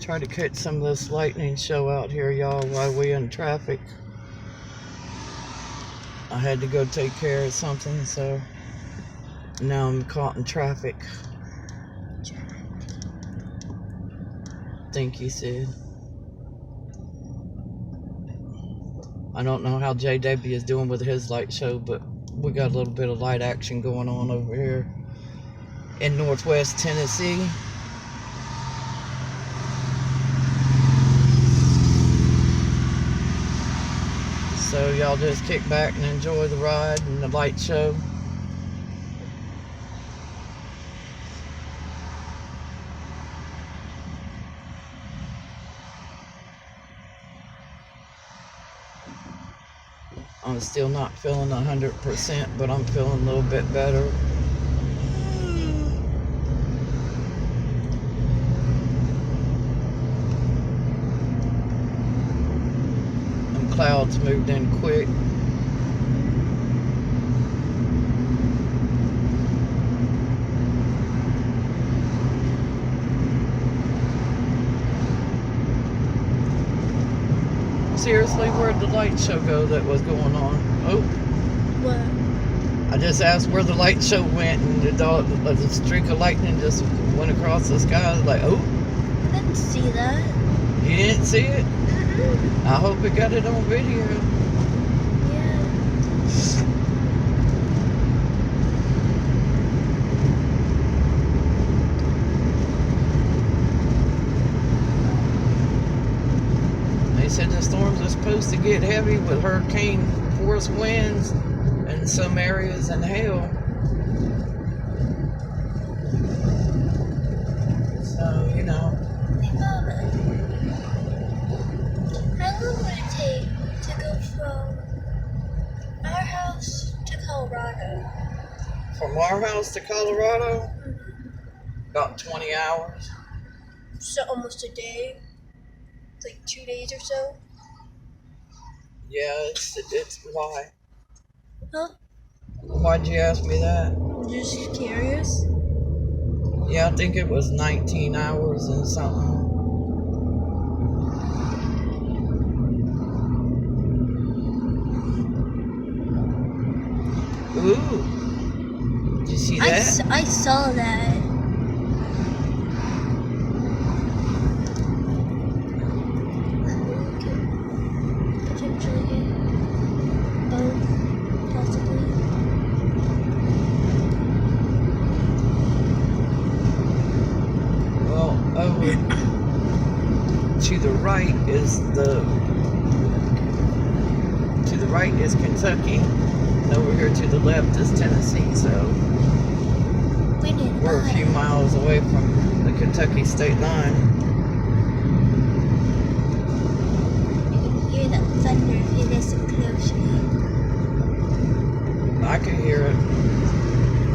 Try to catch some of this lightning show out here, y'all, while we in traffic. I had to go take care of something, so now I'm caught in traffic. Thank you, Sid. I don't know how JW is doing with his light show, but we got a little bit of light action going on over here in Northwest Tennessee. So y'all just kick back and enjoy the ride and the light show. I'm still not feeling 100%, but I'm feeling a little bit better. Them clouds moved in quick. Seriously, where'd the light show go that was going on? Oh. What? I just asked where the light show went, and the streak of lightning just went across the sky. I was like, oh. I didn't see that. You didn't see it? Mm-mm. I hope it got it on video. Yeah. They said the storms are supposed to get heavy with hurricane force winds in some areas and hail. So, you know. Hey, Mama. How long would it take to go from our house to Colorado? From our house to Colorado, about 20 hours. So almost a day? Like 2 days or so? Yeah, it's why? Huh? Why'd you ask me that? Just curious. Yeah, I think it was 19 hours and something. Ooh. Did you see that? I saw that. Potentially hit both, possibly. Well, over to the right is Kentucky, and over here to the left is Tennessee. So we're a few miles away from the Kentucky state line. You can hear that thunder if you listen closely. I can hear it.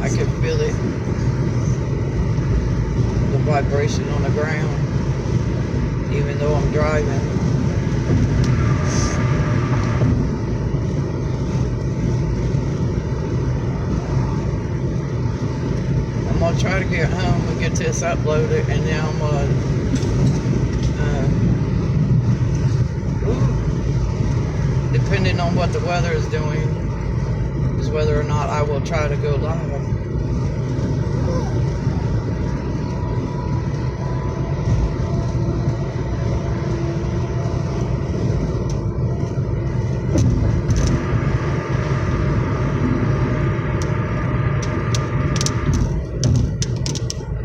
I can feel it. The vibration on the ground, even though I'm driving. I'm gonna try to get home and get this uploaded, and then I'm gonna depending on what the weather is doing, is whether or not I will try to go live.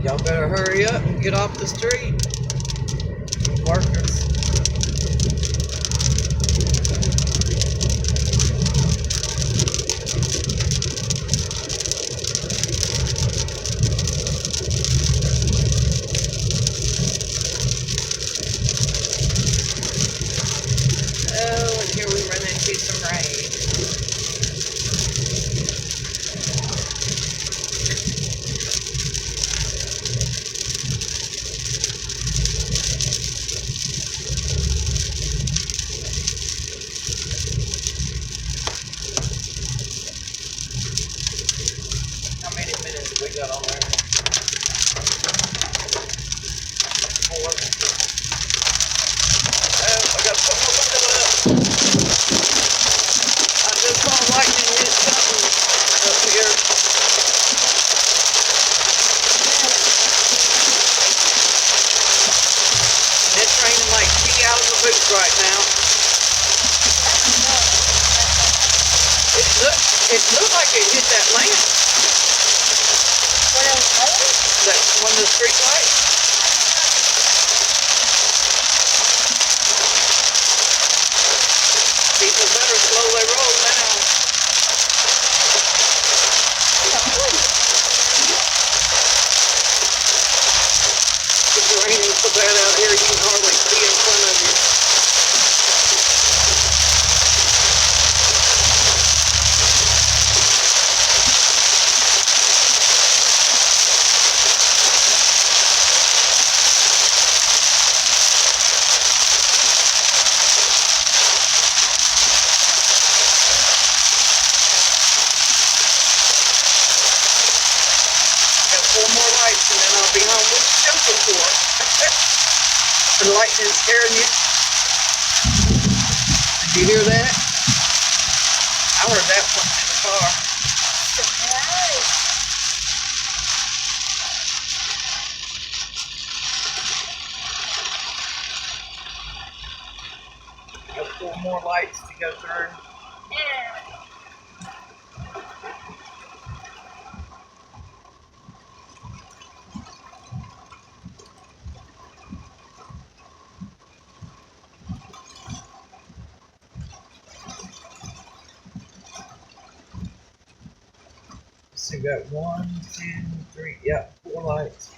Y'all better hurry up and get off the street. Workers. Oh, and here we run into some rain. How many minutes we got on there? 4. you can hardly see in front of you. Got 4 more lights and then I'll be home with jumping for it. The lightning scaring you. Did you hear that? I heard that one in the car. Surprise. Got 4 more lights to go through. Yeah. So you got 1, 2, 3, yeah, 4 lights.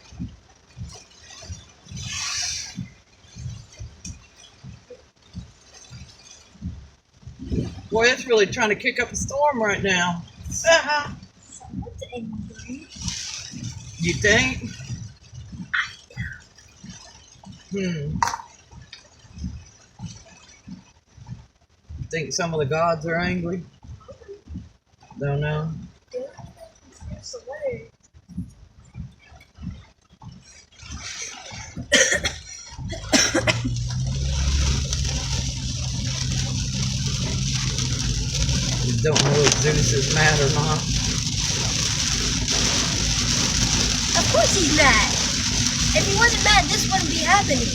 Boy, it's really trying to kick up a storm right now. Someone's angry. You think? Think some of the gods are angry? Don't know. Don't confuse the word. You don't know if Zeus is mad or not. Of course he's mad. If he wasn't mad, this wouldn't be happening.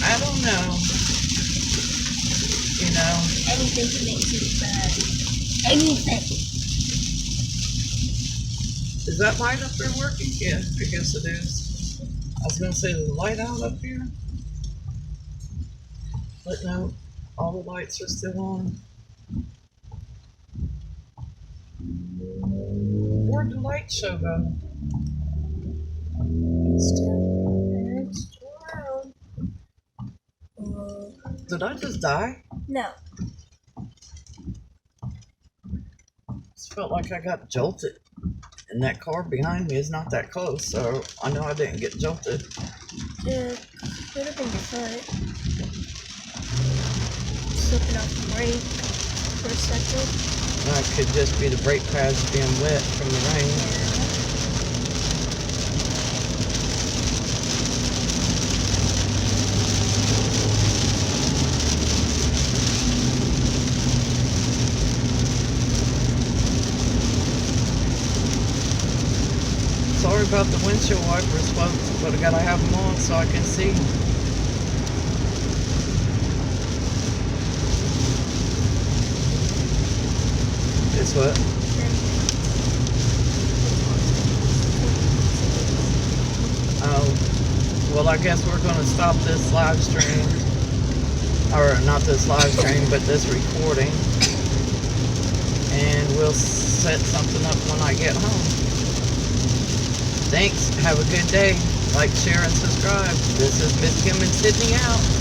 I don't know. You know. Anything to make Zeus mad. Anything. Is that light up there working? Yeah, I guess it is. I was gonna say, is the light out up here? But no, all the lights are still on. Where'd the light show go? It's still around. Did I just die? No. Just felt like I got jolted. And that car behind me is not that close, so I know I didn't get jolted. It could have been your foot. Slipping off the brake for a second. That could just be the brake pads being wet from the rain. Sorry about the windshield wipers, folks, but I gotta have them on so I can see. It's what? Oh, well, I guess we're gonna stop this live stream. Or not this live stream, but this recording. And we'll set something up when I get home. Thanks. Have a good day. Like, share, and subscribe. This is Miss Kim and Sydney out.